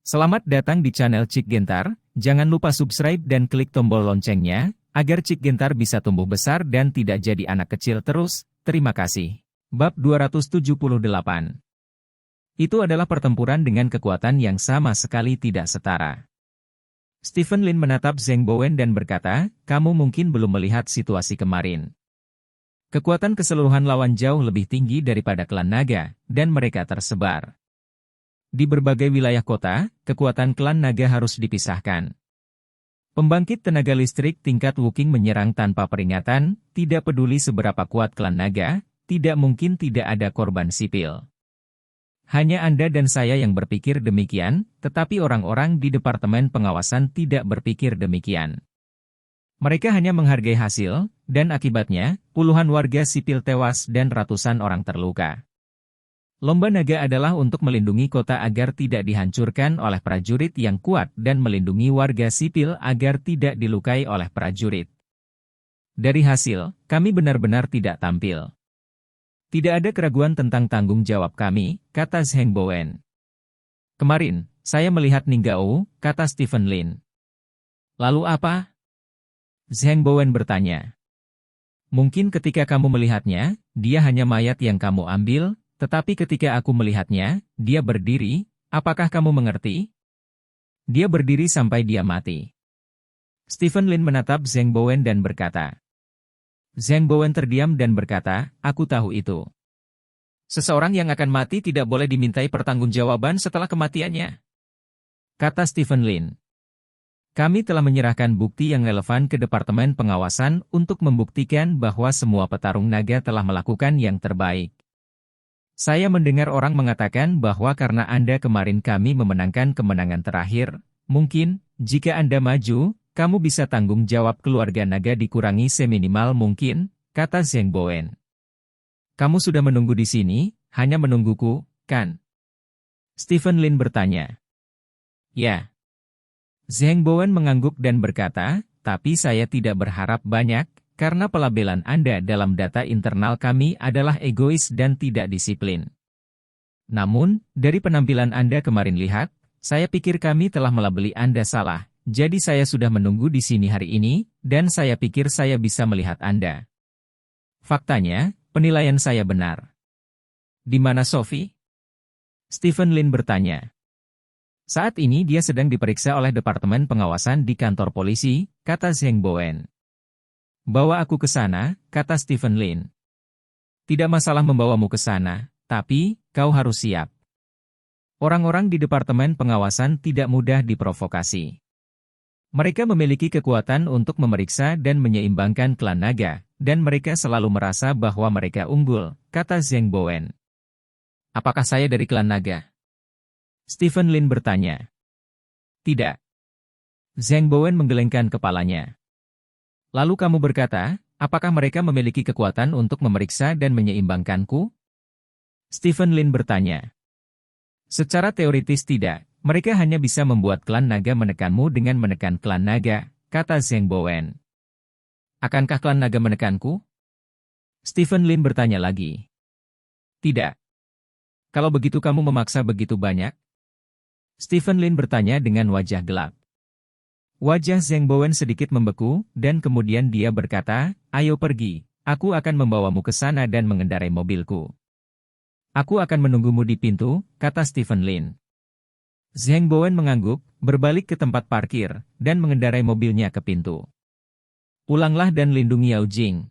Selamat datang di channel Cik Gentar, jangan lupa subscribe dan klik tombol loncengnya, agar Cik Gentar bisa tumbuh besar dan tidak jadi anak kecil terus, terima kasih. Bab 278. Itu adalah pertempuran dengan kekuatan yang sama sekali tidak setara. Stephen Lin menatap Zheng Bowen dan berkata, kamu mungkin belum melihat situasi kemarin. Kekuatan keseluruhan lawan jauh lebih tinggi daripada klan naga, dan mereka tersebar. Di berbagai wilayah kota, kekuatan klan naga harus dipisahkan. Pembangkit tenaga listrik tingkat Wuking menyerang tanpa peringatan, tidak peduli seberapa kuat klan naga, tidak mungkin tidak ada korban sipil. Hanya Anda dan saya yang berpikir demikian, tetapi orang-orang di Departemen Pengawasan tidak berpikir demikian. Mereka hanya menghargai hasil, dan akibatnya, puluhan warga sipil tewas dan ratusan orang terluka. Lomba naga adalah untuk melindungi kota agar tidak dihancurkan oleh prajurit yang kuat dan melindungi warga sipil agar tidak dilukai oleh prajurit. Dari hasil, kami benar-benar tidak tampil. Tidak ada keraguan tentang tanggung jawab kami, kata Zheng Bowen. Kemarin, saya melihat Ninggao, kata Stephen Lin. Lalu apa? Zheng Bowen bertanya. Mungkin ketika kamu melihatnya, dia hanya mayat yang kamu ambil, tetapi ketika aku melihatnya, dia berdiri, apakah kamu mengerti? Dia berdiri sampai dia mati. Stephen Lin menatap Zheng Bowen dan berkata. Zheng Bowen terdiam dan berkata, aku tahu itu. Seseorang yang akan mati tidak boleh dimintai pertanggungjawaban setelah kematiannya. Kata Stephen Lin. Kami telah menyerahkan bukti yang relevan ke Departemen Pengawasan untuk membuktikan bahwa semua petarung naga telah melakukan yang terbaik. Saya mendengar orang mengatakan bahwa karena Anda kemarin kami memenangkan kemenangan terakhir, mungkin, jika Anda maju, kamu bisa tanggung jawab keluarga naga dikurangi seminimal mungkin, kata Zheng Bowen. Kamu sudah menunggu di sini, hanya menungguku, kan? Stephen Lin bertanya. Ya. Zheng Bowen mengangguk dan berkata, tapi saya tidak berharap banyak, karena pelabelan Anda dalam data internal kami adalah egois dan tidak disiplin. Namun, dari penampilan Anda kemarin lihat, saya pikir kami telah melabeli Anda salah, jadi saya sudah menunggu di sini hari ini, dan saya pikir saya bisa melihat Anda. Faktanya, penilaian saya benar. Di mana Sophie? Stephen Lin bertanya. Saat ini dia sedang diperiksa oleh Departemen Pengawasan di kantor polisi, kata Zheng Bowen. Bawa aku ke sana, kata Stephen Lin. Tidak masalah membawamu ke sana, tapi, kau harus siap. Orang-orang di Departemen Pengawasan tidak mudah diprovokasi. Mereka memiliki kekuatan untuk memeriksa dan menyeimbangkan klan naga, dan mereka selalu merasa bahwa mereka unggul, kata Zheng Bowen. Apakah saya dari klan naga? Stephen Lin bertanya. Tidak. Zheng Bowen menggelengkan kepalanya. Lalu kamu berkata, apakah mereka memiliki kekuatan untuk memeriksa dan menyeimbangkanku? Stephen Lin bertanya. Secara teoritis tidak, mereka hanya bisa membuat klan naga menekanmu dengan menekan klan naga, kata Zheng Bowen. Akankah klan naga menekanku? Stephen Lin bertanya lagi. Tidak. Kalau begitu kamu memaksa begitu banyak? Stephen Lin bertanya dengan wajah gelap. Wajah Zheng Bowen sedikit membeku, dan kemudian dia berkata, ayo pergi, aku akan membawamu ke sana dan mengendarai mobilku. Aku akan menunggumu di pintu, kata Stephen Lin. Zheng Bowen mengangguk, berbalik ke tempat parkir, dan mengendarai mobilnya ke pintu. Pulanglah dan lindungi Yao Jing.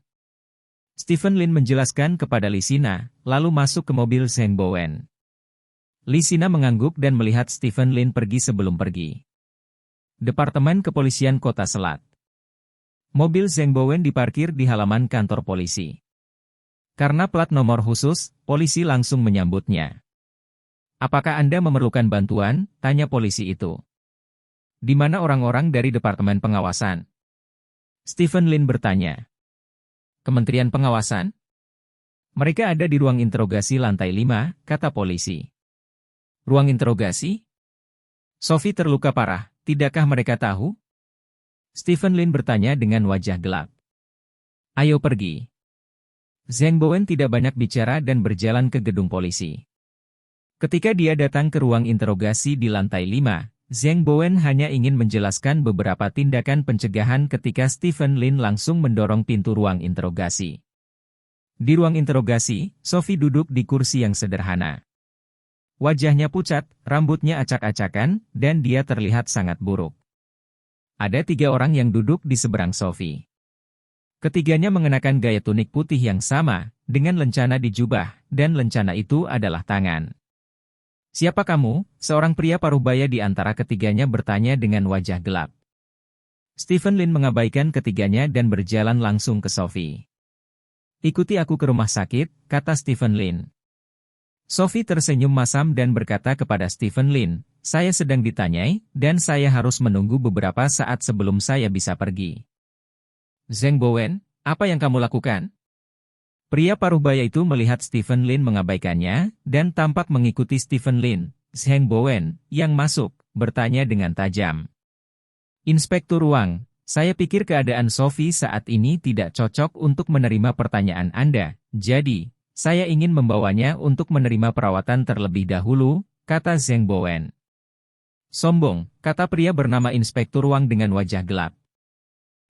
Stephen Lin menjelaskan kepada Li Sina, lalu masuk ke mobil Zheng Bowen. Li Sina mengangguk dan melihat Stephen Lin pergi sebelum pergi. Departemen Kepolisian Kota Selat. Mobil Zheng Bowen diparkir di halaman kantor polisi. Karena plat nomor khusus, polisi langsung menyambutnya. Apakah Anda memerlukan bantuan? Tanya polisi itu. Di mana orang-orang dari Departemen Pengawasan? Stephen Lin bertanya. Kementerian Pengawasan? Mereka ada di ruang interogasi lantai 5, kata polisi. Ruang interogasi? Sophie terluka parah. Tidakkah mereka tahu? Stephen Lin bertanya dengan wajah gelap. Ayo pergi. Zheng Bowen tidak banyak bicara dan berjalan ke gedung polisi. Ketika dia datang ke ruang interogasi di lantai 5, Zhang Bowen hanya ingin menjelaskan beberapa tindakan pencegahan ketika Stephen Lin langsung mendorong pintu ruang interogasi. Di ruang interogasi, Sophie duduk di kursi yang sederhana. Wajahnya pucat, rambutnya acak-acakan, dan dia terlihat sangat buruk. Ada 3 orang yang duduk di seberang Sophie. Ketiganya mengenakan gaya tunik putih yang sama, dengan lencana di jubah, dan lencana itu adalah tangan. "Siapa kamu?" Seorang pria parubaya di antara ketiganya bertanya dengan wajah gelap. Stephen Lin mengabaikan ketiganya dan berjalan langsung ke Sophie. "Ikuti aku ke rumah sakit," kata Stephen Lin. Sophie tersenyum masam dan berkata kepada Stephen Lin, "Saya sedang ditanyai, dan saya harus menunggu beberapa saat sebelum saya bisa pergi." "Zhang Bowen, apa yang kamu lakukan?" Pria parubaya itu melihat Stephen Lin mengabaikannya, dan tampak mengikuti Stephen Lin. Zhang Bowen, yang masuk, bertanya dengan tajam. "Inspektur Wang, saya pikir keadaan Sophie saat ini tidak cocok untuk menerima pertanyaan Anda, jadi saya ingin membawanya untuk menerima perawatan terlebih dahulu," kata Zhang Bowen. "Sombong," kata pria bernama Inspektur Wang dengan wajah gelap.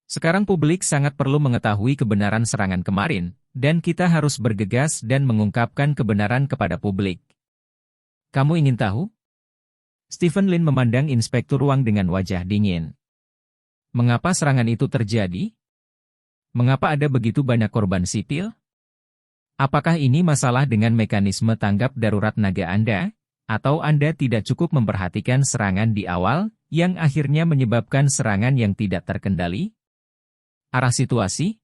"Sekarang publik sangat perlu mengetahui kebenaran serangan kemarin, dan kita harus bergegas dan mengungkapkan kebenaran kepada publik. Kamu ingin tahu?" Stephen Lin memandang Inspektur Wang dengan wajah dingin. "Mengapa serangan itu terjadi? Mengapa ada begitu banyak korban sipil? Apakah ini masalah dengan mekanisme tanggap darurat naga Anda? Atau Anda tidak cukup memperhatikan serangan di awal, yang akhirnya menyebabkan serangan yang tidak terkendali? Arah situasi?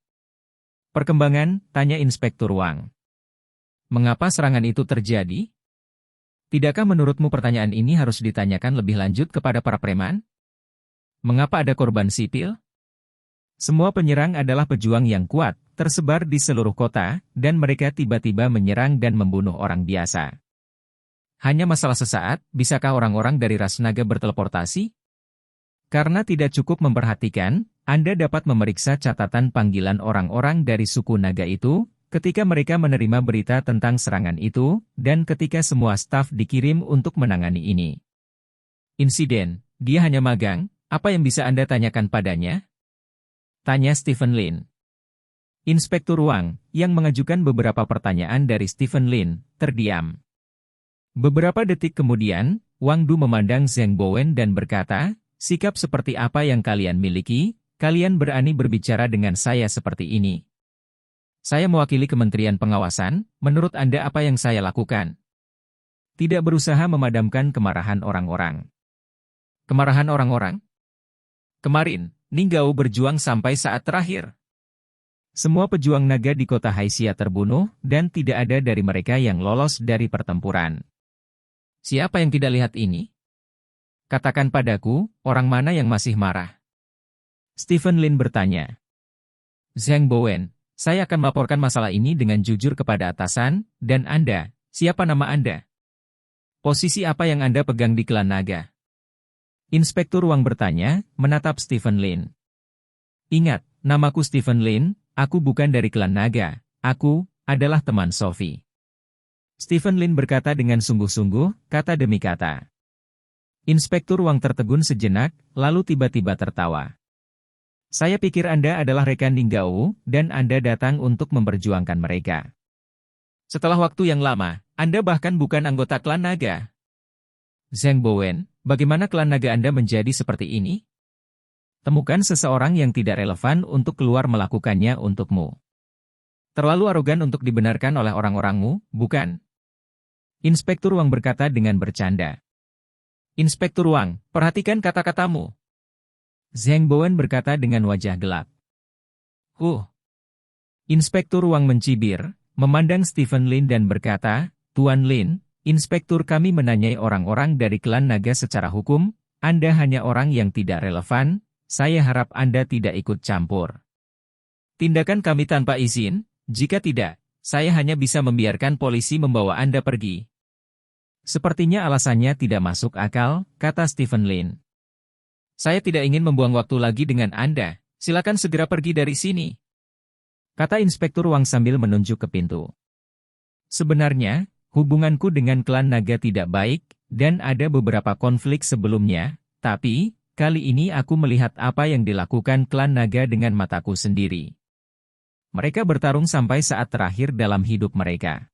Perkembangan?" tanya Inspektur Wang. "Mengapa serangan itu terjadi? Tidakkah menurutmu pertanyaan ini harus ditanyakan lebih lanjut kepada para preman? Mengapa ada korban sipil? Semua penyerang adalah pejuang yang kuat, tersebar di seluruh kota, dan mereka tiba-tiba menyerang dan membunuh orang biasa. Hanya masalah sesaat, bisakah orang-orang dari ras naga berteleportasi? Karena tidak cukup memperhatikan, Anda dapat memeriksa catatan panggilan orang-orang dari suku naga itu, ketika mereka menerima berita tentang serangan itu, dan ketika semua staf dikirim untuk menangani ini. Insiden, dia hanya magang, apa yang bisa Anda tanyakan padanya? Tanya Stephen Lin. Inspektur Wang, yang mengajukan beberapa pertanyaan dari Stephen Lin, terdiam. Beberapa detik kemudian, Wang Du memandang Zhang Bowen dan berkata, "Sikap seperti apa yang kalian miliki? Kalian berani berbicara dengan saya seperti ini. Saya mewakili Kementerian Pengawasan, menurut Anda apa yang saya lakukan? Tidak berusaha memadamkan kemarahan orang-orang." Kemarahan orang-orang? Kemarin, Ninggao berjuang sampai saat terakhir. Semua pejuang naga di kota Haixia terbunuh, dan tidak ada dari mereka yang lolos dari pertempuran. Siapa yang tidak lihat ini? Katakan padaku, orang mana yang masih marah? Stephen Lin bertanya. Zhang Bowen, saya akan melaporkan masalah ini dengan jujur kepada atasan, dan Anda, siapa nama Anda? Posisi apa yang Anda pegang di klan naga? Inspektur Wang bertanya, menatap Stephen Lin. Ingat, namaku Stephen Lin, aku bukan dari klan naga, aku adalah teman Sophie. Stephen Lin berkata dengan sungguh-sungguh, kata demi kata. Inspektur Wang tertegun sejenak, lalu tiba-tiba tertawa. Saya pikir Anda adalah rekan Ninggao, dan Anda datang untuk memperjuangkan mereka. Setelah waktu yang lama, Anda bahkan bukan anggota klan naga. Zhang Bowen, bagaimana klan naga Anda menjadi seperti ini? Temukan seseorang yang tidak relevan untuk keluar melakukannya untukmu. Terlalu arogan untuk dibenarkan oleh orang-orangmu, bukan? Inspektur Wang berkata dengan bercanda. Inspektur Wang, perhatikan kata-katamu. Zhang Bowen berkata dengan wajah gelap. Inspektur Wang mencibir, memandang Stephen Lin dan berkata, Tuan Lin, Inspektur kami menanyai orang-orang dari klan naga secara hukum, Anda hanya orang yang tidak relevan, saya harap Anda tidak ikut campur. Tindakan kami tanpa izin, jika tidak, saya hanya bisa membiarkan polisi membawa Anda pergi. Sepertinya alasannya tidak masuk akal, kata Stephen Lin. Saya tidak ingin membuang waktu lagi dengan Anda, silakan segera pergi dari sini. Kata Inspektur Wang sambil menunjuk ke pintu. Sebenarnya, Hubunganku dengan klan naga tidak baik, dan ada beberapa konflik sebelumnya, tapi, kali ini aku melihat apa yang dilakukan klan naga dengan mataku sendiri. Mereka bertarung sampai saat terakhir dalam hidup mereka.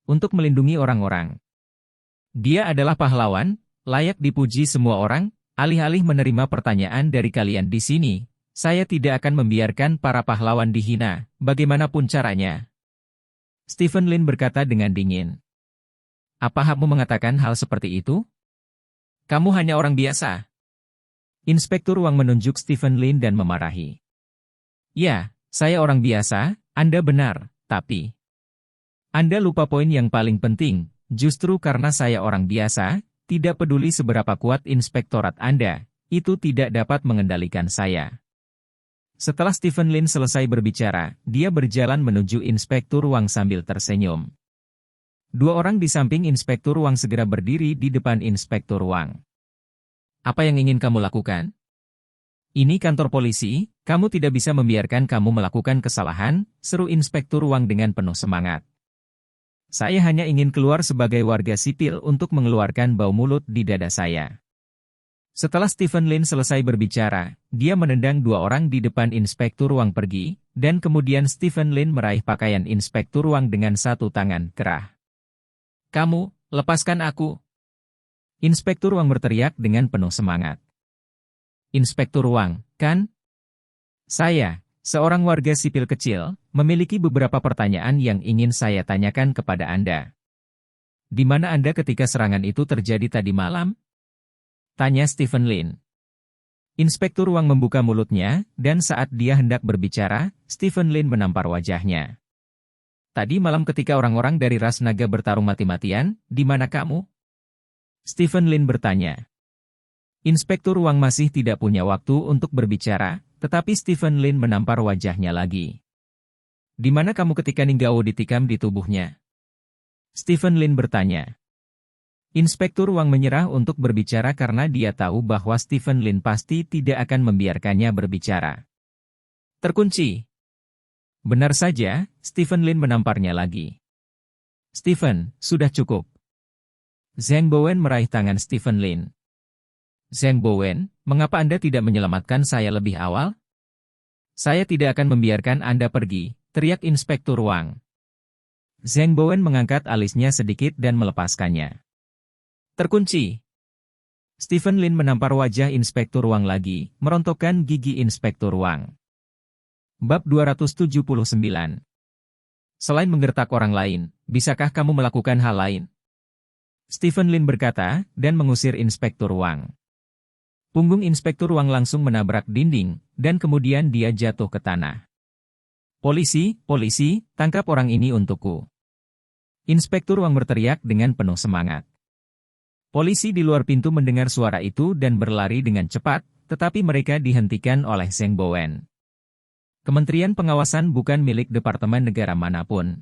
Untuk melindungi orang-orang. Dia adalah pahlawan, layak dipuji semua orang, alih-alih menerima pertanyaan dari kalian di sini. Saya tidak akan membiarkan para pahlawan dihina, bagaimanapun caranya. Stephen Lin berkata dengan dingin. Apa hakmu mengatakan hal seperti itu? Kamu hanya orang biasa. Inspektur Wang menunjuk Stephen Lin dan memarahi. Ya, saya orang biasa, Anda benar, tapi Anda lupa poin yang paling penting, justru karena saya orang biasa, tidak peduli seberapa kuat inspektorat Anda, itu tidak dapat mengendalikan saya. Setelah Stephen Lin selesai berbicara, dia berjalan menuju Inspektur Wang sambil tersenyum. Dua orang di samping Inspektur Wang segera berdiri di depan Inspektur Wang. Apa yang ingin kamu lakukan? Ini kantor polisi, kamu tidak bisa membiarkan kamu melakukan kesalahan, seru Inspektur Wang dengan penuh semangat. Saya hanya ingin keluar sebagai warga sipil untuk mengeluarkan bau mulut di dada saya. Setelah Stephen Lin selesai berbicara, dia menendang dua orang di depan Inspektur Wang pergi, dan kemudian Stephen Lin meraih pakaian Inspektur Wang dengan satu tangan kerah. Kamu, lepaskan aku! Inspektur Wang berteriak dengan penuh semangat. Inspektur Wang, kan? Saya, seorang warga sipil kecil, memiliki beberapa pertanyaan yang ingin saya tanyakan kepada Anda. Di mana Anda ketika serangan itu terjadi tadi malam? Tanya Stephen Lin. Inspektur Wang membuka mulutnya, dan saat dia hendak berbicara, Stephen Lin menampar wajahnya. Tadi malam ketika orang-orang dari ras naga bertarung mati-matian, di mana kamu? Stephen Lin bertanya. Inspektur Wang masih tidak punya waktu untuk berbicara, tetapi Stephen Lin menampar wajahnya lagi. Di mana kamu ketika Ninggao ditikam di tubuhnya? Stephen Lin bertanya. Inspektur Wang menyerah untuk berbicara karena dia tahu bahwa Stephen Lin pasti tidak akan membiarkannya berbicara. Terkunci. Benar saja, Stephen Lin menamparnya lagi. Stephen, sudah cukup. Zhang Bowen meraih tangan Stephen Lin. Zhang Bowen, mengapa Anda tidak menyelamatkan saya lebih awal? Saya tidak akan membiarkan Anda pergi, teriak Inspektur Wang. Zhang Bowen mengangkat alisnya sedikit dan melepaskannya. Terkunci. Stephen Lin menampar wajah Inspektur Wang lagi, merontokkan gigi Inspektur Wang. Bab 279. Selain menggertak orang lain, bisakah kamu melakukan hal lain? Stephen Lin berkata, dan mengusir Inspektur Wang. Punggung Inspektur Wang langsung menabrak dinding, dan kemudian dia jatuh ke tanah. Polisi, polisi, tangkap orang ini untukku. Inspektur Wang berteriak dengan penuh semangat. Polisi di luar pintu mendengar suara itu dan berlari dengan cepat, tetapi mereka dihentikan oleh Zhang Bowen. Kementerian Pengawasan bukan milik departemen negara manapun.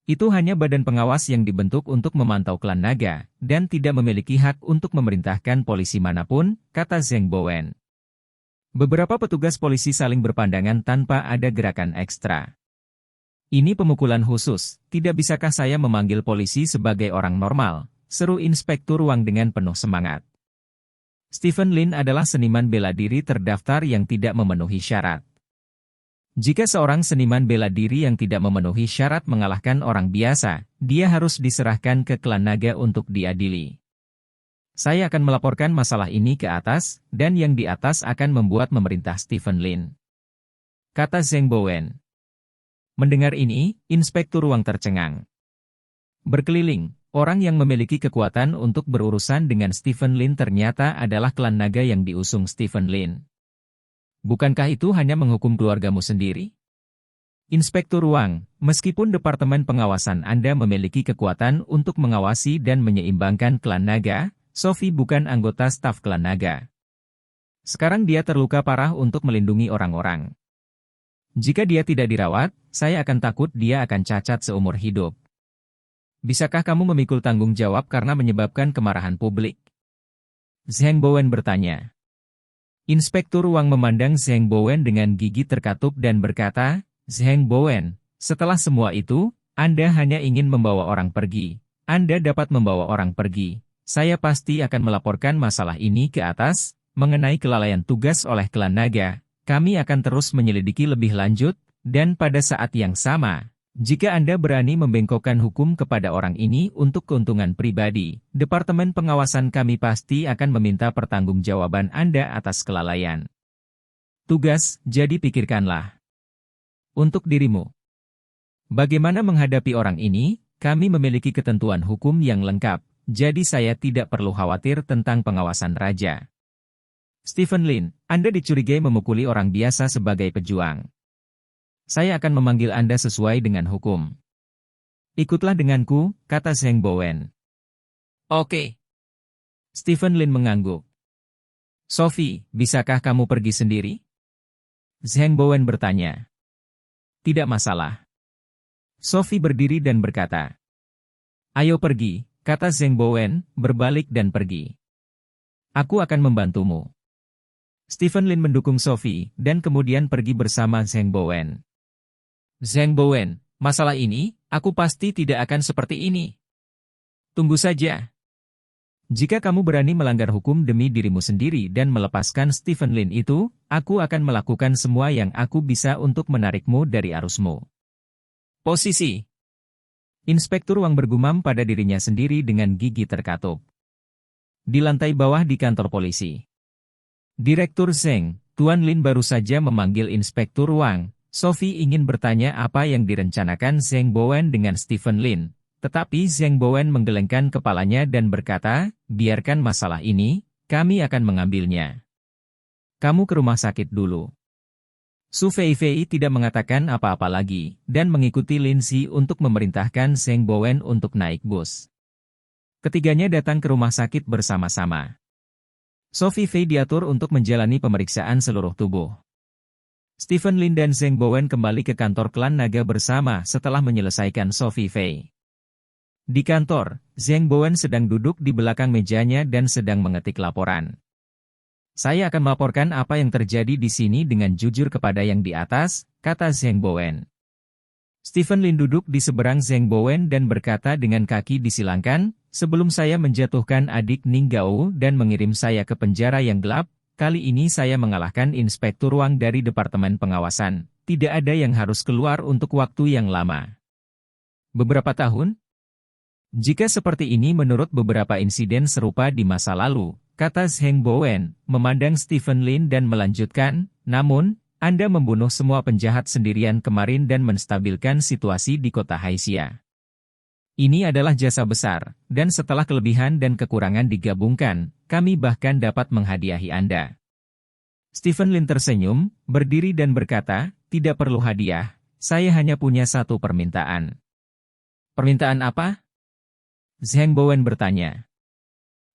Itu hanya badan pengawas yang dibentuk untuk memantau klan naga, dan tidak memiliki hak untuk memerintahkan polisi manapun, kata Zhang Bowen. Beberapa petugas polisi saling berpandangan tanpa ada gerakan ekstra. Ini pemukulan khusus, tidak bisakah saya memanggil polisi sebagai orang normal? Seru Inspektur Wang dengan penuh semangat. Stephen Lin adalah seniman bela diri terdaftar yang tidak memenuhi syarat. Jika seorang seniman bela diri yang tidak memenuhi syarat mengalahkan orang biasa, dia harus diserahkan ke klan naga untuk diadili. Saya akan melaporkan masalah ini ke atas, dan yang di atas akan membuat memerintah Stephen Lin. Kata Zhang Bowen. Mendengar ini, Inspektur Wang tercengang. Berkeliling. Orang yang memiliki kekuatan untuk berurusan dengan Stephen Lin ternyata adalah klan naga yang diusung Stephen Lin. Bukankah itu hanya menghukum keluargamu sendiri? Inspektur Wang, meskipun Departemen Pengawasan Anda memiliki kekuatan untuk mengawasi dan menyeimbangkan klan naga, Sophie bukan anggota staf klan naga. Sekarang dia terluka parah untuk melindungi orang-orang. Jika dia tidak dirawat, saya akan takut dia akan cacat seumur hidup. Bisakah kamu memikul tanggung jawab karena menyebabkan kemarahan publik? Zhang Bowen bertanya. Inspektur Wang memandang Zhang Bowen dengan gigi terkatup dan berkata, Zhang Bowen, setelah semua itu, Anda hanya ingin membawa orang pergi. Anda dapat membawa orang pergi. Saya pasti akan melaporkan masalah ini ke atas. Mengenai kelalaian tugas oleh klan naga, kami akan terus menyelidiki lebih lanjut, dan pada saat yang sama, jika Anda berani membengkokkan hukum kepada orang ini untuk keuntungan pribadi, Departemen Pengawasan kami pasti akan meminta pertanggungjawaban Anda atas kelalaian. Tugas, jadi pikirkanlah. Untuk dirimu. Bagaimana menghadapi orang ini? Kami memiliki ketentuan hukum yang lengkap, jadi saya tidak perlu khawatir tentang pengawasan raja. Stephen Lin, Anda dicurigai memukuli orang biasa sebagai pejuang. Saya akan memanggil Anda sesuai dengan hukum. Ikutlah denganku, kata Zheng Bowen. Oke. Stephen Lin mengangguk. Sophie, bisakah kamu pergi sendiri? Zheng Bowen bertanya. Tidak masalah. Sophie berdiri dan berkata. Ayo pergi, kata Zheng Bowen, berbalik dan pergi. Aku akan membantumu. Stephen Lin mendukung Sophie, dan kemudian pergi bersama Zheng Bowen. Zheng Bowen, masalah ini, aku pasti tidak akan seperti ini. Tunggu saja. Jika kamu berani melanggar hukum demi dirimu sendiri dan melepaskan Stephen Lin itu, aku akan melakukan semua yang aku bisa untuk menarikmu dari arusmu. Posisi. Inspektur Wang bergumam pada dirinya sendiri dengan gigi terkatup. Di lantai bawah di kantor polisi. Direktur Zheng, Tuan Lin baru saja memanggil Inspektur Wang. Sophie ingin bertanya apa yang direncanakan Zheng Bowen dengan Stephen Lin. Tetapi Zheng Bowen menggelengkan kepalanya dan berkata, biarkan masalah ini, kami akan mengambilnya. Kamu ke rumah sakit dulu. Su Feifei tidak mengatakan apa-apa lagi, dan mengikuti Lin Xi untuk memerintahkan Zheng Bowen untuk naik bus. Ketiganya datang ke rumah sakit bersama-sama. Sophie Fei diatur untuk menjalani pemeriksaan seluruh tubuh. Stephen Lin dan Zheng Bowen kembali ke kantor klan naga bersama setelah menyelesaikan Sophie Fei. Di kantor, Zheng Bowen sedang duduk di belakang mejanya dan sedang mengetik laporan. Saya akan melaporkan apa yang terjadi di sini dengan jujur kepada yang di atas, kata Zheng Bowen. Stephen Lin duduk di seberang Zheng Bowen dan berkata dengan kaki disilangkan, sebelum saya menjatuhkan adik Ning Gao dan mengirim saya ke penjara yang gelap, kali ini saya mengalahkan Inspektur Wang dari Departemen Pengawasan. Tidak ada yang harus keluar untuk waktu yang lama. Beberapa tahun? Jika seperti ini menurut beberapa insiden serupa di masa lalu, kata Zheng Bowen, memandang Stephen Lin dan melanjutkan, namun, Anda membunuh semua penjahat sendirian kemarin dan menstabilkan situasi di kota Haixia. Ini adalah jasa besar, dan setelah kelebihan dan kekurangan digabungkan, kami bahkan dapat menghadiahi Anda. Stephen Lin tersenyum, berdiri dan berkata, tidak perlu hadiah, saya hanya punya satu permintaan. Permintaan apa? Zheng Bowen bertanya.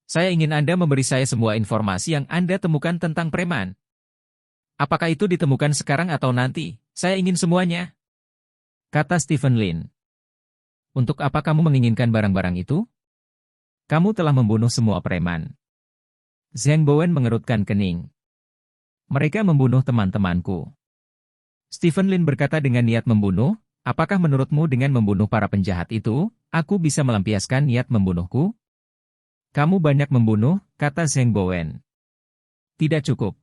Saya ingin Anda memberi saya semua informasi yang Anda temukan tentang preman. Apakah itu ditemukan sekarang atau nanti? Saya ingin semuanya. Kata Stephen Lin. Untuk apa kamu menginginkan barang-barang itu? Kamu telah membunuh semua preman. Zheng Bowen mengerutkan kening. Mereka membunuh teman-temanku. Stephen Lin berkata dengan niat membunuh, apakah menurutmu dengan membunuh para penjahat itu, aku bisa melampiaskan niat membunuhku? Kamu banyak membunuh, kata Zheng Bowen. Tidak cukup.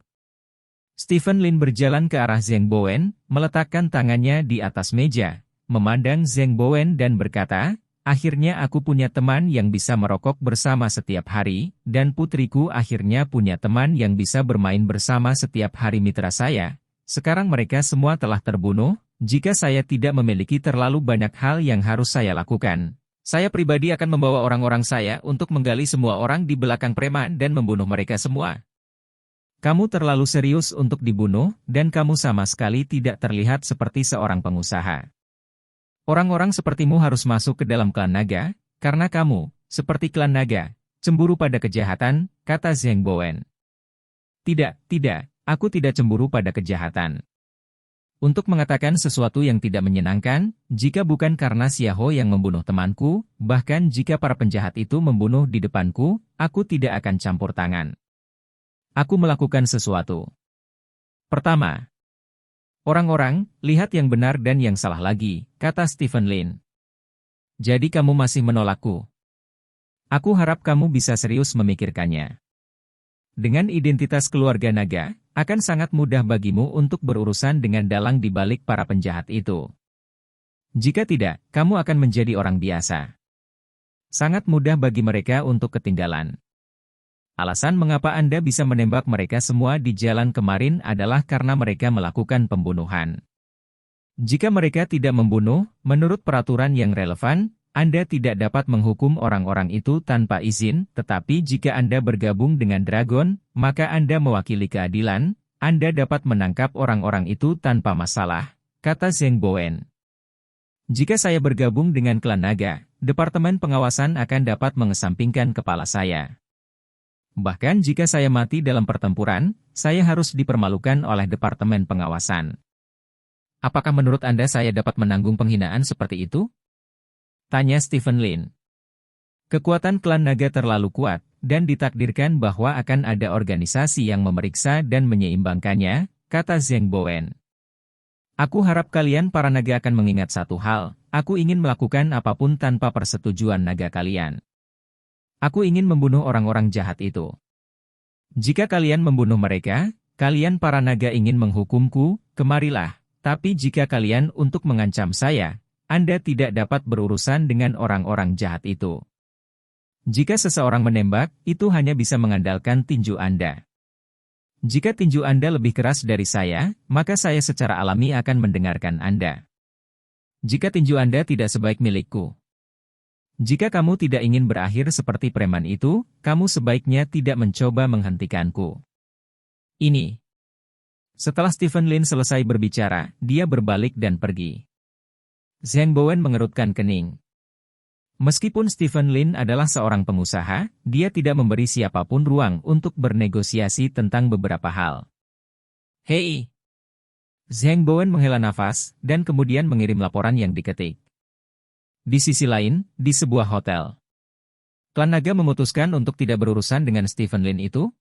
Stephen Lin berjalan ke arah Zheng Bowen, meletakkan tangannya di atas meja, memandang Zheng Bowen dan berkata, akhirnya aku punya teman yang bisa merokok bersama setiap hari, dan putriku akhirnya punya teman yang bisa bermain bersama setiap hari mitra saya. Sekarang mereka semua telah terbunuh, jika saya tidak memiliki terlalu banyak hal yang harus saya lakukan. Saya pribadi akan membawa orang-orang saya untuk menggali semua orang di belakang preman dan membunuh mereka semua. Kamu terlalu serius untuk dibunuh, dan kamu sama sekali tidak terlihat seperti seorang pengusaha. Orang-orang sepertimu harus masuk ke dalam klan naga, karena kamu, seperti klan naga, cemburu pada kejahatan, kata Zheng Bowen. Tidak, aku tidak cemburu pada kejahatan. Untuk mengatakan sesuatu yang tidak menyenangkan, jika bukan karena Xiaoho yang membunuh temanku, bahkan jika para penjahat itu membunuh di depanku, aku tidak akan campur tangan. Aku melakukan sesuatu. Pertama, orang-orang, lihat yang benar dan yang salah lagi, kata Stephen Lin. Jadi kamu masih menolakku? Aku harap kamu bisa serius memikirkannya. Dengan identitas keluarga naga, akan sangat mudah bagimu untuk berurusan dengan dalang di balik para penjahat itu. Jika tidak, kamu akan menjadi orang biasa. Sangat mudah bagi mereka untuk ketinggalan. Alasan mengapa Anda bisa menembak mereka semua di jalan kemarin adalah karena mereka melakukan pembunuhan. Jika mereka tidak membunuh, menurut peraturan yang relevan, Anda tidak dapat menghukum orang-orang itu tanpa izin, tetapi jika Anda bergabung dengan Dragon, maka Anda mewakili keadilan, Anda dapat menangkap orang-orang itu tanpa masalah, kata Zheng Bowen. Jika saya bergabung dengan klan naga, Departemen Pengawasan akan dapat mengesampingkan kepala saya. Bahkan jika saya mati dalam pertempuran, saya harus dipermalukan oleh Departemen Pengawasan. Apakah menurut Anda saya dapat menanggung penghinaan seperti itu? Tanya Stephen Lin. Kekuatan klan naga terlalu kuat, dan ditakdirkan bahwa akan ada organisasi yang memeriksa dan menyeimbangkannya, kata Zheng Bowen. Aku harap kalian para naga akan mengingat satu hal, aku ingin melakukan apapun tanpa persetujuan naga kalian. Aku ingin membunuh orang-orang jahat itu. Jika kalian membunuh mereka, kalian para naga ingin menghukumku, kemarilah. Tapi jika kalian untuk mengancam saya, Anda tidak dapat berurusan dengan orang-orang jahat itu. Jika seseorang menembak, itu hanya bisa mengandalkan tinju Anda. Jika tinju Anda lebih keras dari saya, maka saya secara alami akan mendengarkan Anda. Jika tinju Anda tidak sebaik milikku. Jika kamu tidak ingin berakhir seperti preman itu, kamu sebaiknya tidak mencoba menghentikanku. Ini. Setelah Stephen Lin selesai berbicara, dia berbalik dan pergi. Zheng Bowen mengerutkan kening. Meskipun Stephen Lin adalah seorang pengusaha, dia tidak memberi siapapun ruang untuk bernegosiasi tentang beberapa hal. Hei! Zheng Bowen menghela nafas, dan kemudian mengirim laporan yang diketik. Di sisi lain, di sebuah hotel. Klan Naga memutuskan untuk tidak berurusan dengan Stephen Lin itu?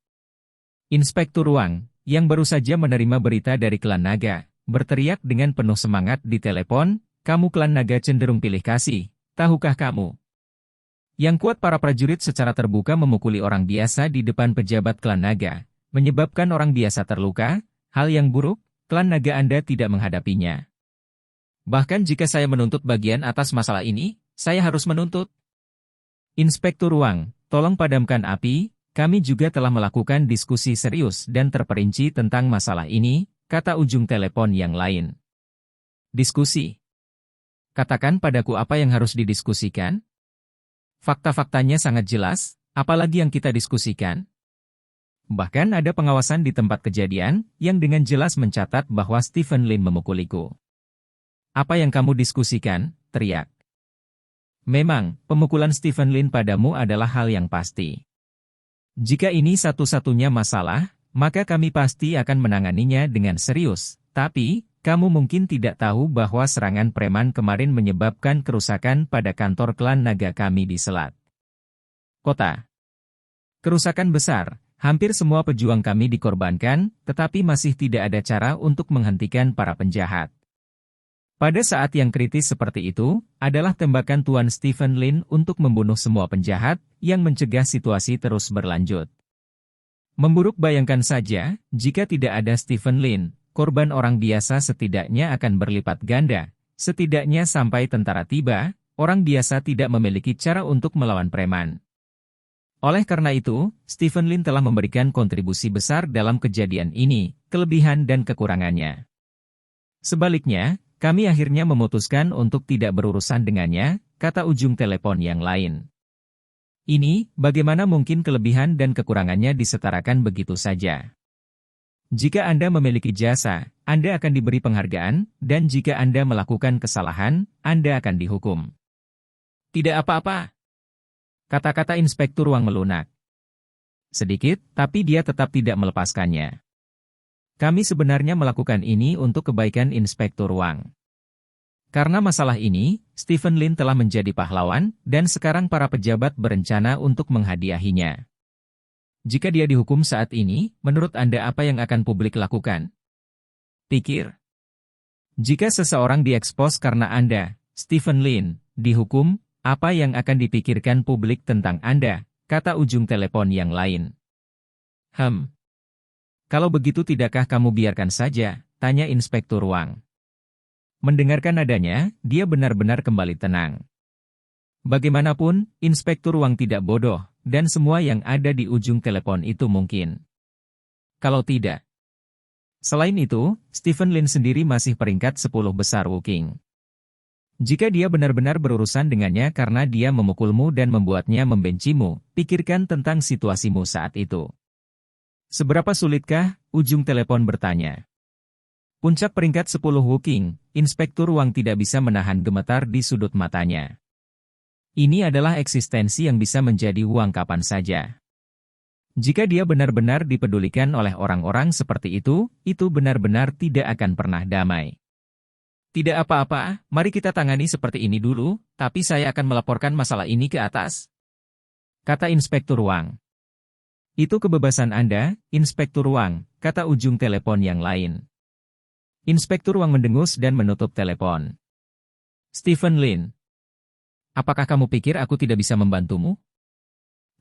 Inspektur Wang, yang baru saja menerima berita dari klan Naga, berteriak dengan penuh semangat di telepon, kamu klan Naga cenderung pilih kasih, tahukah kamu? Yang kuat para prajurit secara terbuka memukuli orang biasa di depan pejabat klan Naga, menyebabkan orang biasa terluka, hal yang buruk, klan Naga Anda tidak menghadapinya. Bahkan jika saya menuntut bagian atas masalah ini, saya harus menuntut. Inspektur Wang, tolong padamkan api, kami juga telah melakukan diskusi serius dan terperinci tentang masalah ini, kata ujung telepon yang lain. Diskusi. Katakan padaku apa yang harus didiskusikan? Fakta-faktanya sangat jelas, apalagi yang kita diskusikan. Bahkan ada pengawasan di tempat kejadian, yang dengan jelas mencatat bahwa Stephen Lin memukuliku. Apa yang kamu diskusikan? Teriak. Memang, pemukulan Stephen Lin padamu adalah hal yang pasti. Jika ini satu-satunya masalah, maka kami pasti akan menanganinya dengan serius. Tapi, kamu mungkin tidak tahu bahwa serangan preman kemarin menyebabkan kerusakan pada kantor klan naga kami di Selat Kota. Kerusakan besar, hampir semua pejuang kami dikorbankan, tetapi masih tidak ada cara untuk menghentikan para penjahat. Pada saat yang kritis seperti itu, adalah tembakan Tuan Stephen Lin untuk membunuh semua penjahat, yang mencegah situasi terus berlanjut. Memburuk bayangkan saja, jika tidak ada Stephen Lin, korban orang biasa setidaknya akan berlipat ganda, setidaknya sampai tentara tiba, orang biasa tidak memiliki cara untuk melawan preman. Oleh karena itu, Stephen Lin telah memberikan kontribusi besar dalam kejadian ini, kelebihan dan kekurangannya. Sebaliknya, kami akhirnya memutuskan untuk tidak berurusan dengannya, kata ujung telepon yang lain. Ini, bagaimana mungkin kelebihan dan kekurangannya disetarakan begitu saja? Jika Anda memiliki jasa, Anda akan diberi penghargaan, dan jika Anda melakukan kesalahan, Anda akan dihukum. Tidak apa-apa. Kata-kata Inspektur Wang melunak. Sedikit, tapi dia tetap tidak melepaskannya. Kami sebenarnya melakukan ini untuk kebaikan Inspektur Wang. Karena masalah ini, Stephen Lin telah menjadi pahlawan, dan sekarang para pejabat berencana untuk menghadiahinya. Jika dia dihukum saat ini, menurut Anda apa yang akan publik lakukan? Pikir. Jika seseorang diekspos karena Anda, Stephen Lin, dihukum, Apa yang akan dipikirkan publik tentang Anda, kata ujung telepon yang lain. Kalau begitu tidakkah kamu biarkan saja, tanya Inspektur Wang. Mendengarkan nadanya, dia benar-benar kembali tenang. Bagaimanapun, Inspektur Wang tidak bodoh, dan semua yang ada di ujung telepon itu mungkin. Kalau tidak. Selain itu, Stephen Lin sendiri masih peringkat 10 besar Woking. Jika dia benar-benar berurusan dengannya karena dia memukulmu dan membuatnya membencimu, pikirkan tentang situasimu saat itu. Seberapa sulitkah? Ujung telepon bertanya. Puncak peringkat 10 Woking, Inspektur Wang tidak bisa menahan gemetar di sudut matanya. Ini adalah eksistensi yang bisa menjadi Wang kapan saja. Jika dia benar-benar dipedulikan oleh orang-orang seperti itu benar-benar tidak akan pernah damai. Tidak apa-apa, mari kita tangani seperti ini dulu, tapi saya akan melaporkan masalah ini ke atas. Kata Inspektur Wang. Itu kebebasan Anda, Inspektur Wang, kata ujung telepon yang lain. Inspektur Wang mendengus dan menutup telepon. Stephen Lin. Apakah kamu pikir aku tidak bisa membantumu?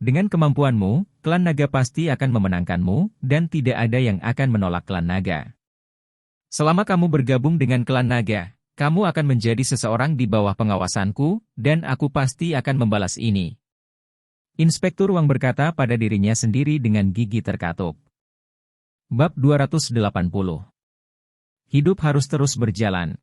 Dengan kemampuanmu, klan naga pasti akan memenangkanmu, dan tidak ada yang akan menolak klan naga. Selama kamu bergabung dengan klan naga, kamu akan menjadi seseorang di bawah pengawasanku, dan aku pasti akan membalas ini. Inspektur Wang berkata pada dirinya sendiri dengan gigi terkatup. Bab 280. Hidup harus terus berjalan.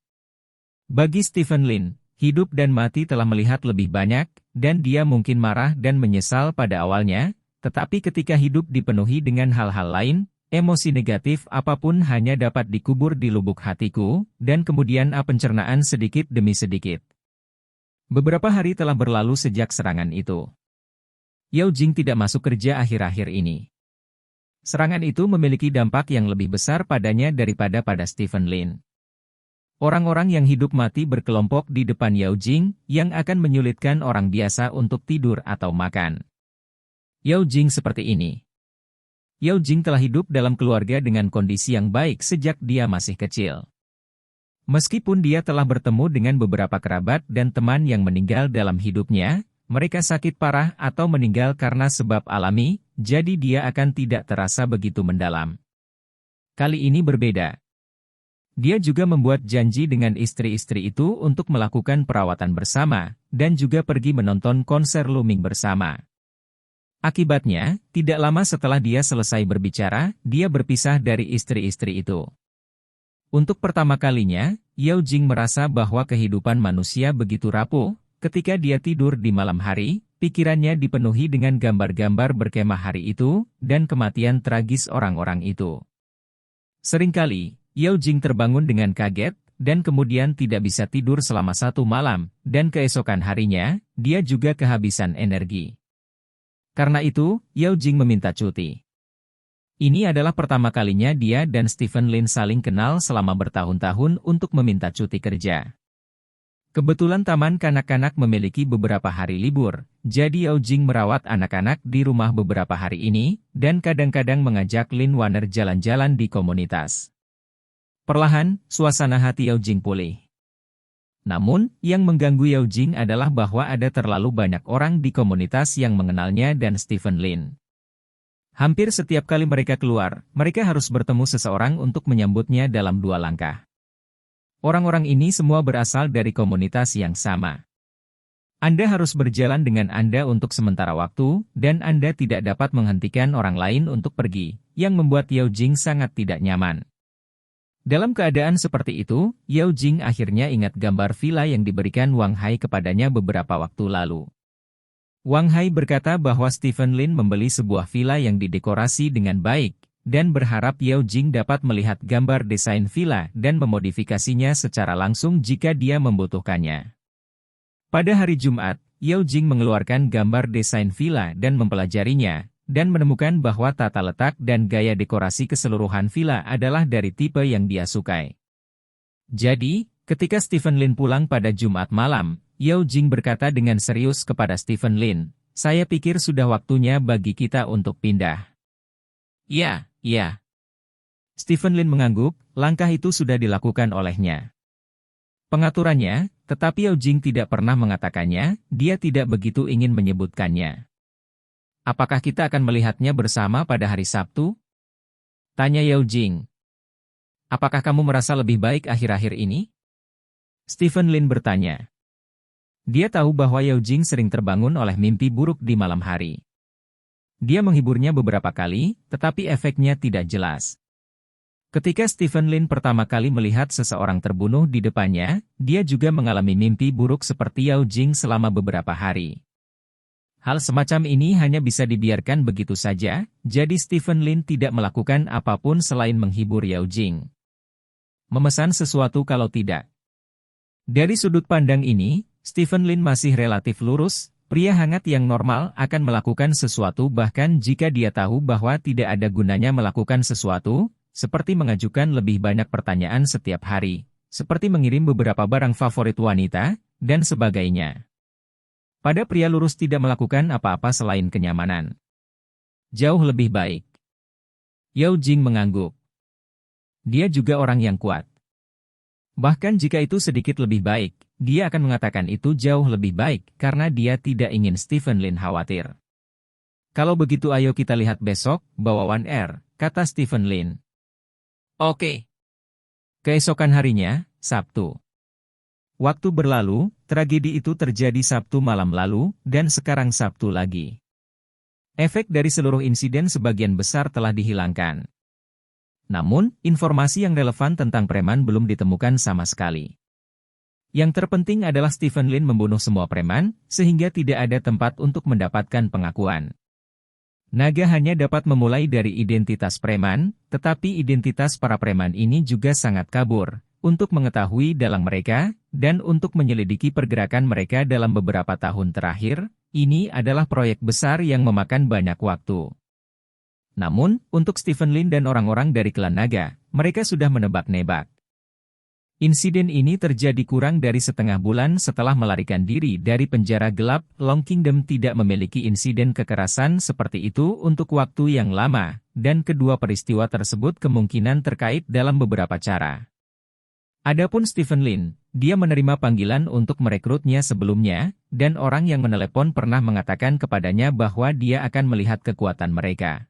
Bagi Stephen Lin, hidup dan mati telah melihat lebih banyak, dan dia mungkin marah dan menyesal pada awalnya, tetapi ketika hidup dipenuhi dengan hal-hal lain, emosi negatif apapun hanya dapat dikubur di lubuk hatiku, dan kemudian pencernaan sedikit demi sedikit. Beberapa hari telah berlalu sejak serangan itu. Yao Jing tidak masuk kerja akhir-akhir ini. Serangan itu memiliki dampak yang lebih besar padanya daripada pada Stephen Lin. Orang-orang yang hidup mati berkelompok di depan Yao Jing, yang akan menyulitkan orang biasa untuk tidur atau makan. Yao Jing seperti ini. Yao Jing telah hidup dalam keluarga dengan kondisi yang baik sejak dia masih kecil. Meskipun dia telah bertemu dengan beberapa kerabat dan teman yang meninggal dalam hidupnya, mereka sakit parah atau meninggal karena sebab alami, jadi dia akan tidak terasa begitu mendalam. Kali ini berbeda. Dia juga membuat janji dengan istri-istri itu untuk melakukan perawatan bersama, dan juga pergi menonton konser Luming bersama. Akibatnya, tidak lama setelah dia selesai berbicara, dia berpisah dari istri-istri itu. Untuk pertama kalinya, Yao Jing merasa bahwa kehidupan manusia begitu rapuh. Ketika dia tidur di malam hari, pikirannya dipenuhi dengan gambar-gambar berkemah hari itu, dan kematian tragis orang-orang itu. Seringkali, Yao Jing terbangun dengan kaget, dan kemudian tidak bisa tidur selama 1 malam, dan keesokan harinya, dia juga kehabisan energi. Karena itu, Yao Jing meminta cuti. Ini adalah pertama kalinya dia dan Stephen Lin saling kenal selama bertahun-tahun untuk meminta cuti kerja. Kebetulan taman kanak-kanak memiliki beberapa hari libur, jadi Yao Jing merawat anak-anak di rumah beberapa hari ini, dan kadang-kadang mengajak Lin Wanner jalan-jalan di komunitas. Perlahan, suasana hati Yao Jing pulih. Namun, yang mengganggu Yao Jing adalah bahwa ada terlalu banyak orang di komunitas yang mengenalnya dan Stephen Lin. Hampir setiap kali mereka keluar, mereka harus bertemu seseorang untuk menyambutnya dalam 2 langkah. Orang-orang ini semua berasal dari komunitas yang sama. Anda harus berjalan dengan Anda untuk sementara waktu, dan Anda tidak dapat menghentikan orang lain untuk pergi, yang membuat Yao Jing sangat tidak nyaman. Dalam keadaan seperti itu, Yao Jing akhirnya ingat gambar villa yang diberikan Wang Hai kepadanya beberapa waktu lalu. Wang Hai berkata bahwa Stephen Lin membeli sebuah villa yang didekorasi dengan baik, dan berharap Yao Jing dapat melihat gambar desain villa dan memodifikasinya secara langsung jika dia membutuhkannya. Pada hari Jumat, Yao Jing mengeluarkan gambar desain villa dan mempelajarinya, dan menemukan bahwa tata letak dan gaya dekorasi keseluruhan villa adalah dari tipe yang dia sukai. Jadi, ketika Stephen Lin pulang pada Jumat malam, Yao Jing berkata dengan serius kepada Stephen Lin, "Saya pikir sudah waktunya bagi kita untuk pindah." Ya. Stephen Lin mengangguk, langkah itu sudah dilakukan olehnya. Pengaturannya, tetapi Yao Jing tidak pernah mengatakannya, dia tidak begitu ingin menyebutkannya. Apakah kita akan melihatnya bersama pada hari Sabtu? Tanya Yao Jing. Apakah kamu merasa lebih baik akhir-akhir ini? Stephen Lin bertanya. Dia tahu bahwa Yao Jing sering terbangun oleh mimpi buruk di malam hari. Dia menghiburnya beberapa kali, tetapi efeknya tidak jelas. Ketika Stephen Lin pertama kali melihat seseorang terbunuh di depannya, dia juga mengalami mimpi buruk seperti Yao Jing selama beberapa hari. Hal semacam ini hanya bisa dibiarkan begitu saja, jadi Stephen Lin tidak melakukan apapun selain menghibur Yao Jing. Memesan sesuatu kalau tidak. Dari sudut pandang ini, Stephen Lin masih relatif lurus. Pria hangat yang normal akan melakukan sesuatu bahkan jika dia tahu bahwa tidak ada gunanya melakukan sesuatu, seperti mengajukan lebih banyak pertanyaan setiap hari, seperti mengirim beberapa barang favorit wanita, dan sebagainya. Pada pria lurus tidak melakukan apa-apa selain kenyamanan. Jauh lebih baik. Yao Jing mengangguk. Dia juga orang yang kuat. Bahkan jika itu sedikit lebih baik, dia akan mengatakan itu jauh lebih baik karena dia tidak ingin Stephen Lin khawatir. Kalau begitu ayo kita lihat besok, bawa One Air, kata Stephen Lin. Oke. Keesokan harinya, Sabtu. Waktu berlalu, tragedi itu terjadi Sabtu malam lalu, dan sekarang Sabtu lagi. Efek dari seluruh insiden sebagian besar telah dihilangkan. Namun, informasi yang relevan tentang preman belum ditemukan sama sekali. Yang terpenting adalah Stephen Lin membunuh semua preman, sehingga tidak ada tempat untuk mendapatkan pengakuan. Naga hanya dapat memulai dari identitas preman, tetapi identitas para preman ini juga sangat kabur, untuk mengetahui dalang mereka, dan untuk menyelidiki pergerakan mereka dalam beberapa tahun terakhir, ini adalah proyek besar yang memakan banyak waktu. Namun, untuk Stephen Lin dan orang-orang dari klan naga, mereka sudah menebak-nebak. Insiden ini terjadi kurang dari setengah bulan setelah melarikan diri dari penjara gelap. Long Kingdom tidak memiliki insiden kekerasan seperti itu untuk waktu yang lama, dan kedua peristiwa tersebut kemungkinan terkait dalam beberapa cara. Adapun Stephen Lin, dia menerima panggilan untuk merekrutnya sebelumnya, dan orang yang menelepon pernah mengatakan kepadanya bahwa dia akan melihat kekuatan mereka.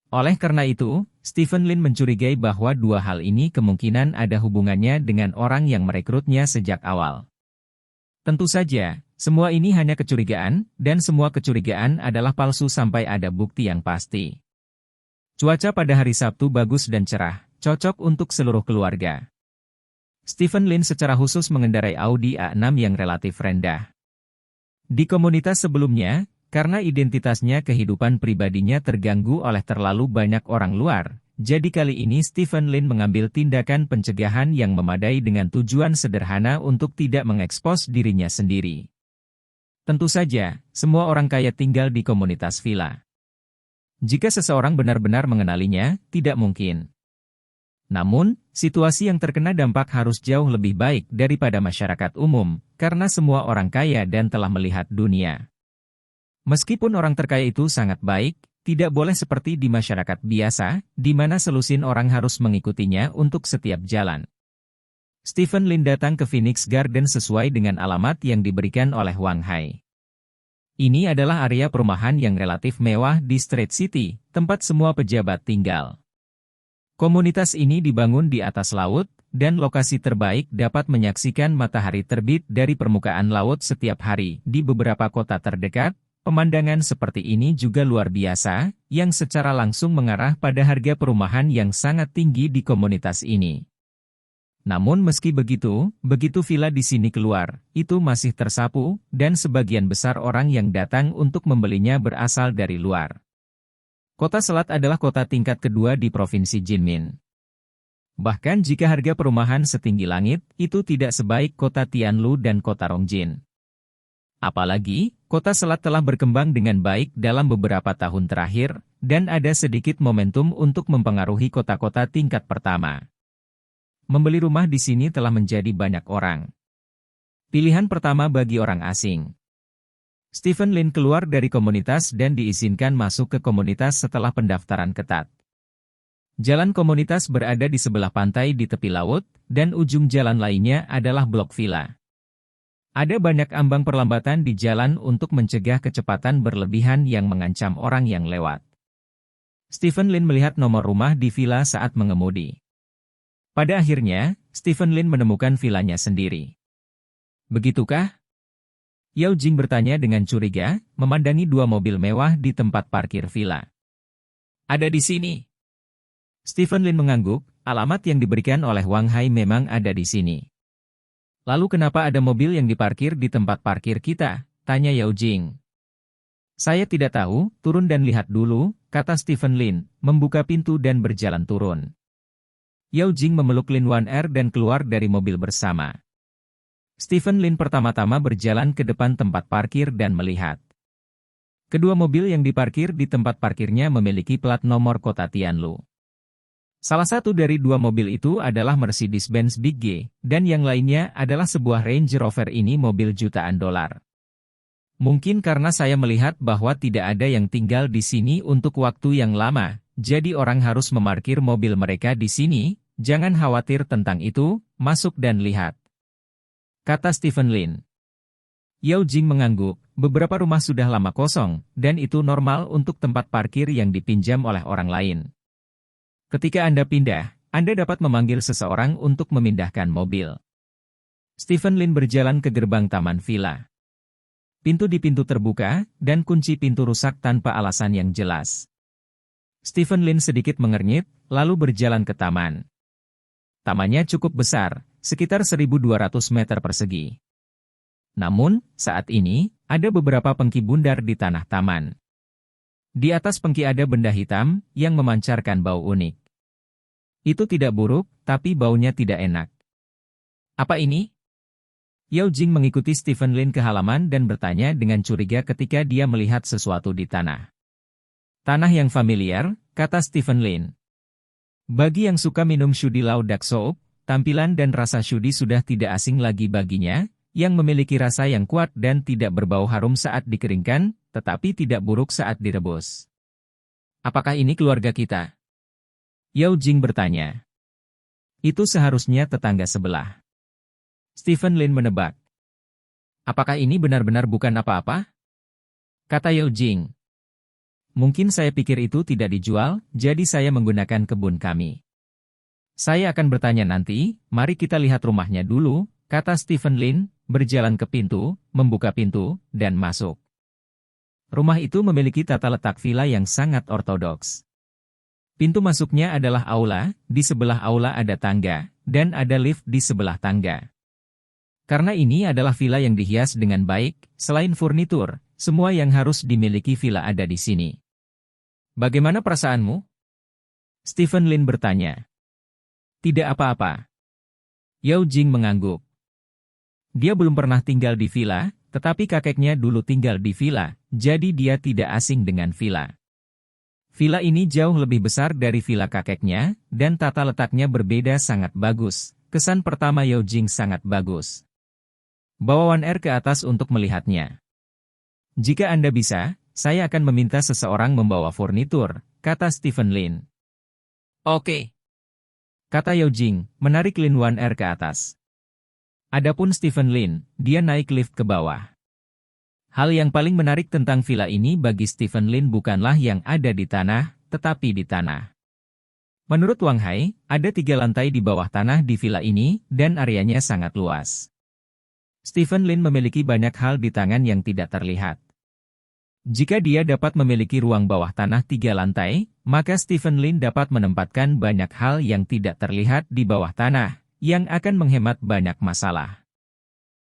Oleh karena itu, Stephen Lin mencurigai bahwa dua hal ini kemungkinan ada hubungannya dengan orang yang merekrutnya sejak awal. Tentu saja, semua ini hanya kecurigaan, dan semua kecurigaan adalah palsu sampai ada bukti yang pasti. Cuaca pada hari Sabtu bagus dan cerah, cocok untuk seluruh keluarga. Stephen Lin secara khusus mengendarai Audi A6 yang relatif rendah. Di komunitas sebelumnya, karena identitasnya kehidupan pribadinya terganggu oleh terlalu banyak orang luar, jadi kali ini Stephen Lin mengambil tindakan pencegahan yang memadai dengan tujuan sederhana untuk tidak mengekspos dirinya sendiri. Tentu saja, semua orang kaya tinggal di komunitas villa. Jika seseorang benar-benar mengenalinya, tidak mungkin. Namun, situasi yang terkena dampak harus jauh lebih baik daripada masyarakat umum, karena semua orang kaya dan telah melihat dunia. Meskipun orang terkaya itu sangat baik, tidak boleh seperti di masyarakat biasa, di mana selusin orang harus mengikutinya untuk setiap jalan. Stephen Lin datang ke Phoenix Garden sesuai dengan alamat yang diberikan oleh Wang Hai. Ini adalah area perumahan yang relatif mewah di Street City, tempat semua pejabat tinggal. Komunitas ini dibangun di atas laut, dan lokasi terbaik dapat menyaksikan matahari terbit dari permukaan laut setiap hari di beberapa kota terdekat. Pemandangan seperti ini juga luar biasa, yang secara langsung mengarah pada harga perumahan yang sangat tinggi di komunitas ini. Namun meski begitu, begitu villa di sini keluar, itu masih tersapu, dan sebagian besar orang yang datang untuk membelinya berasal dari luar. Kota Selat adalah kota tingkat kedua di Provinsi Jinmin. Bahkan jika harga perumahan setinggi langit, itu tidak sebaik kota Tianlu dan kota Rongjin. Apalagi, kota Selat telah berkembang dengan baik dalam beberapa tahun terakhir, dan ada sedikit momentum untuk mempengaruhi kota-kota tingkat pertama. Membeli rumah di sini telah menjadi banyak orang pilihan pertama bagi orang asing. Stephen Lin keluar dari komunitas dan diizinkan masuk ke komunitas setelah pendaftaran ketat. Jalan komunitas berada di sebelah pantai di tepi laut, dan ujung jalan lainnya adalah blok villa. Ada banyak ambang perlambatan di jalan untuk mencegah kecepatan berlebihan yang mengancam orang yang lewat. Stephen Lin melihat nomor rumah di villa saat mengemudi. Pada akhirnya, Stephen Lin menemukan villanya sendiri. Begitukah? Yao Jing bertanya dengan curiga, memandangi dua mobil mewah di tempat parkir villa. Ada di sini. Stephen Lin mengangguk, alamat yang diberikan oleh Wang Hai memang ada di sini. Lalu kenapa ada mobil yang diparkir di tempat parkir kita? Tanya Yao Jing. Saya tidak tahu, turun dan lihat dulu, kata Stephen Lin, membuka pintu dan berjalan turun. Yao Jing memeluk Lin Wan-er dan keluar dari mobil bersama. Stephen Lin pertama-tama berjalan ke depan tempat parkir dan melihat. Kedua mobil yang diparkir di tempat parkirnya memiliki plat nomor kota Tianlu. Salah satu dari dua mobil itu adalah Mercedes-Benz Big G, dan yang lainnya adalah sebuah Range Rover. Ini mobil jutaan dolar. Mungkin karena saya melihat bahwa tidak ada yang tinggal di sini untuk waktu yang lama, jadi orang harus memarkir mobil mereka di sini. Jangan khawatir tentang itu, masuk dan lihat, kata Stephen Lin. Yao Jing mengangguk, beberapa rumah sudah lama kosong, dan itu normal untuk tempat parkir yang dipinjam oleh orang lain. Ketika Anda pindah, Anda dapat memanggil seseorang untuk memindahkan mobil. Stephen Lin berjalan ke gerbang taman villa. Pintu di pintu terbuka, dan kunci pintu rusak tanpa alasan yang jelas. Stephen Lin sedikit mengernyit, lalu berjalan ke taman. Tamannya cukup besar, sekitar 1.200 meter persegi. Namun, saat ini, ada beberapa pengki bundar di tanah taman. Di atas pengki ada benda hitam, yang memancarkan bau unik. Itu tidak buruk, tapi baunya tidak enak. Apa ini? Yao Jing mengikuti Stephen Lin ke halaman dan bertanya dengan curiga ketika dia melihat sesuatu di tanah. Tanah yang familiar, kata Stephen Lin. Bagi yang suka minum shudi Lao Dak Soup, tampilan dan rasa shudi sudah tidak asing lagi baginya, yang memiliki rasa yang kuat dan tidak berbau harum saat dikeringkan, tetapi tidak buruk saat direbus. Apakah ini keluarga kita? Yao Jing bertanya. Itu seharusnya tetangga sebelah. Stephen Lin menebak. Apakah ini benar-benar bukan apa-apa? Kata Yao Jing. Mungkin saya pikir itu tidak dijual, jadi saya menggunakan kebun kami. Saya akan bertanya nanti, mari kita lihat rumahnya dulu, kata Stephen Lin, berjalan ke pintu, membuka pintu, dan masuk. Rumah itu memiliki tata letak villa yang sangat ortodoks. Pintu masuknya adalah aula, di sebelah aula ada tangga, dan ada lift di sebelah tangga. Karena ini adalah villa yang dihias dengan baik, selain furnitur, semua yang harus dimiliki villa ada di sini. Bagaimana perasaanmu? Stephen Lin bertanya. Tidak apa-apa. Yao Jing mengangguk. Dia belum pernah tinggal di villa, tetapi kakeknya dulu tinggal di villa, jadi dia tidak asing dengan villa. Villa ini jauh lebih besar dari villa kakeknya, dan tata letaknya berbeda sangat bagus. Kesan pertama Yao Jing sangat bagus. Bawa Wan-er ke atas untuk melihatnya. Jika Anda bisa, saya akan meminta seseorang membawa furnitur, kata Stephen Lin. Oke. Kata Yao Jing, menarik Lin Wan-er ke atas. Adapun Stephen Lin, dia naik lift ke bawah. Hal yang paling menarik tentang villa ini bagi Stephen Lin bukanlah yang ada di tanah, tetapi di tanah. Menurut Wang Hai, ada 3 lantai di bawah tanah di villa ini, dan areanya sangat luas. Stephen Lin memiliki banyak hal di tangan yang tidak terlihat. Jika dia dapat memiliki ruang bawah tanah 3 lantai, maka Stephen Lin dapat menempatkan banyak hal yang tidak terlihat di bawah tanah, yang akan menghemat banyak masalah.